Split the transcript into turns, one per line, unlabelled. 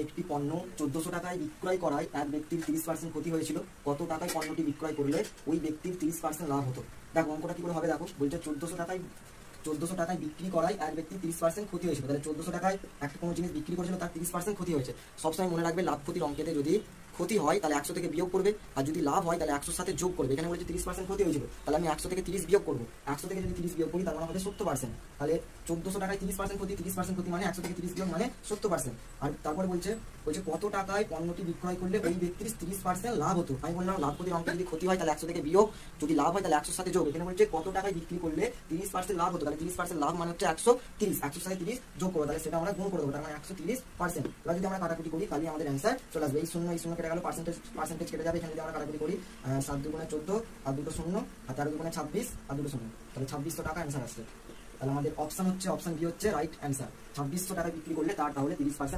একটি পণ্য 1400 টাকায় বিক্রয় করায় এক ব্যক্তির 30% ক্ষতি হয়েছিল। কত টাকায় পণ্যটি বিক্রয় করলে ওই ব্যক্তির 30% লাভ হতো? দেখো অঙ্কটা কি করে হবে, দেখো বলছে 1400 টাকায় বিক্রি করায় এক ব্যক্তির 30% ক্ষতি হয়েছিল। তাহলে 1400 টাকায় একটা কোনো জিনিস বিক্রি করেছিল, তার 30% ক্ষতি হয়েছে। সবসময় মনে রাখবে লাভ ক্ষতির অঙ্কেতে যদি ক্ষতি হয় তাহলে 100 থেকে বিয়োগ করবে, আর যদি লাভ হয় তাহলে 100 সাথে যোগ করবে। এখানে বলেছে 30% ক্ষতি হয়েছিল, তাহলে আমি 100 থেকে 30 বিয়োগ করবো। 100 থেকে যদি 30 বিয়োগ করি তার মানে হবে 70%। তাহলে 1400 টাকায় 30% ক্ষতি, 30% ক্ষতি মানে 100 থেকে 30 বিয়োগ মানে 70%। আর তারপরে বলছে কত টাকায় পণ্যটি বিক্রয় করলে ওই ব্যক্তির 30% লাভ হতো। আমি বললাম লাভ ক্ষতির অঙ্কে যদি ক্ষতি হয় তাহলে 100 থেকে বিয়োগ, যদি লাভ হয় তাহলে 100 সাথে যোগ। এখানে বলছে কত টাকায় বিক্রি করলে 30% লাভ হতো, তাহলে 30% লাভ মানে হচ্ছে 130, 100 সাথে 30 যোগ করবো, তাহলে সেটা আমরা গুণ করে দেবো, তার মানে 130%। এবার যদি আমরা কাটাকুটি করি তাহলে আমাদের অ্যান্সার চলে আসবে। এই শূন্য কেটে গেল, পার্সেন্টেজ কেটে যাবে। এখানে যদি আমরা কাটাকুটি করি 7 দুগুণে 14 আর দুটো শূন্য, আর 13 দুগুণে 26 আর দুটো শূন্য, তাহলে 2600 টাকা অ্যান্সার আসছে। তাহলে আমাদের অপশন বি হচ্ছে রাইট অ্যান্সার। 2600 টাকা বিক্রি করলে তার তাহলে 30%